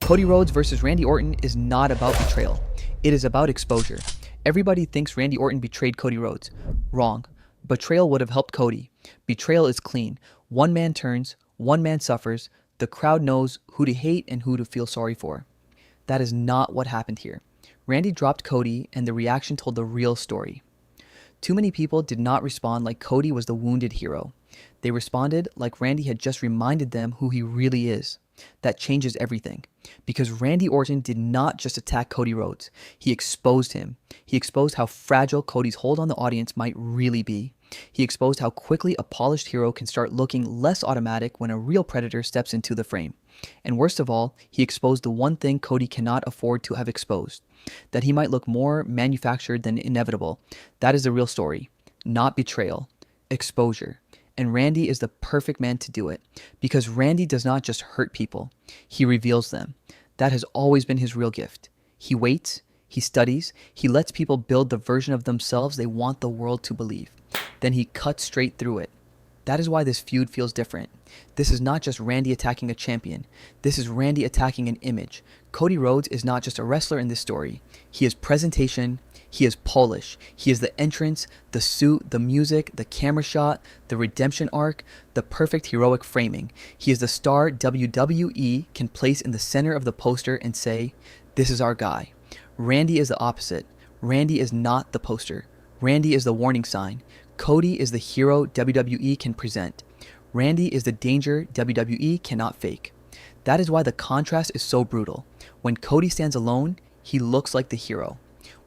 Cody Rhodes versus Randy Orton is not about betrayal. It is about exposure. Everybody thinks Randy Orton betrayed Cody Rhodes. Wrong. Betrayal would have helped Cody. Betrayal is clean. One man turns, one man suffers. The crowd knows who to hate and who to feel sorry for. That is not what happened here. Randy dropped Cody, and the reaction told the real story. Too many people did not respond like Cody was the wounded hero. They responded like Randy had just reminded them who he really is. That changes everything. Because Randy Orton did not just attack Cody Rhodes. He exposed him. He exposed how fragile Cody's hold on the audience might really be. He exposed how quickly a polished hero can start looking less automatic when a real predator steps into the frame. And worst of all, he exposed the one thing Cody cannot afford to have exposed. That he might look more manufactured than inevitable. That is the real story. Not betrayal. Exposure. And Randy is the perfect man to do it. Because Randy does not just hurt people. He reveals them. That has always been his real gift. He waits. He studies. He lets people build the version of themselves they want the world to believe. Then he cuts straight through it. That is why this feud feels different. This is not just Randy attacking a champion. This is Randy attacking an image. Cody Rhodes is not just a wrestler in this story. He is presentation. He is polish. He is the entrance, the suit, the music, the camera shot, the redemption arc, the perfect heroic framing. He is the star WWE can place in the center of the poster and say, "This is our guy." Randy is the opposite. Randy is not the poster. Randy is the warning sign. Cody is the hero WWE can present. Randy is the danger WWE cannot fake. That is why the contrast is so brutal. When Cody stands alone, he looks like the hero.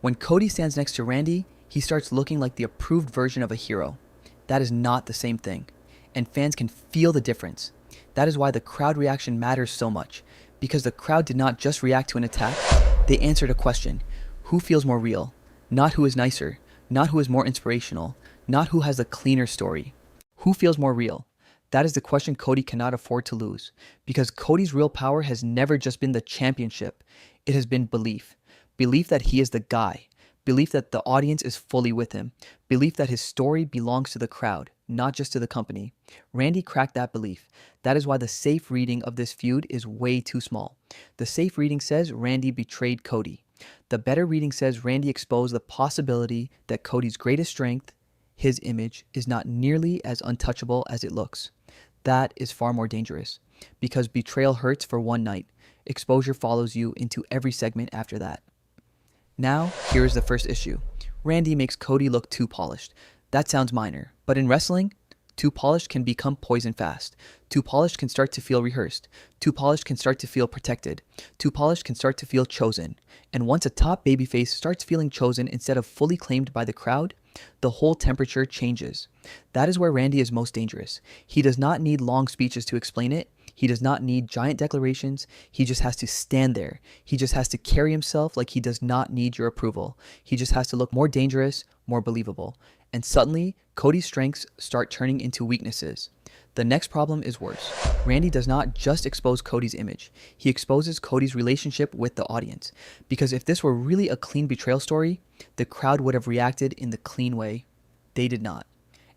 When Cody stands next to Randy, he starts looking like the approved version of a hero. That is not the same thing. And fans can feel the difference. That is why the crowd reaction matters so much. Because the crowd did not just react to an attack, they answered a question. Who feels more real? Not who is nicer. Not who is more inspirational. Not who has a cleaner story. Who feels more real? That is the question Cody cannot afford to lose. Because Cody's real power has never just been the championship. It has been belief. Belief that he is the guy. Belief that the audience is fully with him. Belief that his story belongs to the crowd, not just to the company. Randy cracked that belief. That is why the safe reading of this feud is way too small. The safe reading says Randy betrayed Cody. The better reading says Randy exposed the possibility that Cody's greatest strength, his image, is not nearly as untouchable as it looks. That is far more dangerous. Because betrayal hurts for one night. Exposure follows you into every segment after that. Now, here is the first issue. Randy makes Cody look too polished. That sounds minor, but in wrestling, too polished can become poison fast. Too polished can start to feel rehearsed. Too polished can start to feel protected. Too polished can start to feel chosen. And once a top babyface starts feeling chosen instead of fully claimed by the crowd, the whole temperature changes. That is where Randy is most dangerous. He does not need long speeches to explain it. He does not need giant declarations. He just has to stand there. He just has to carry himself like he does not need your approval. He just has to look more dangerous, more believable. And suddenly, Cody's strengths start turning into weaknesses. The next problem is worse. Randy does not just expose Cody's image. He exposes Cody's relationship with the audience. Because if this were really a clean betrayal story, the crowd would have reacted in the clean way. They did not.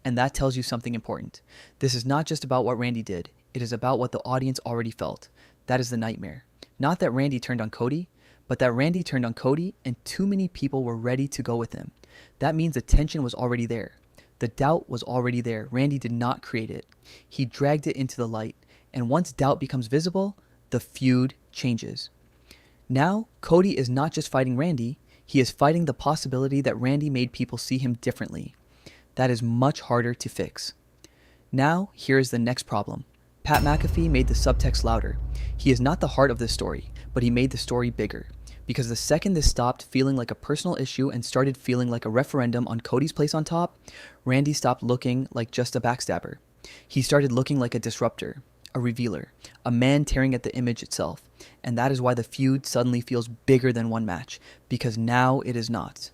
And that tells you something important. This is not just about what Randy did. It is about what the audience already felt. That is the nightmare. Not that Randy turned on Cody, but that Randy turned on Cody and too many people were ready to go with him. That means the tension was already there. The doubt was already there. Randy did not create it. He dragged it into the light. And once doubt becomes visible, the feud changes. Now, Cody is not just fighting Randy. He is fighting the possibility that Randy made people see him differently. That is much harder to fix. Now, here is the next problem. Pat McAfee made the subtext louder. He is not the heart of this story, but he made the story bigger. Because the second this stopped feeling like a personal issue and started feeling like a referendum on Cody's place on top, Randy stopped looking like just a backstabber. He started looking like a disruptor, a revealer, a man tearing at the image itself. And that is why the feud suddenly feels bigger than one match, because now it is not.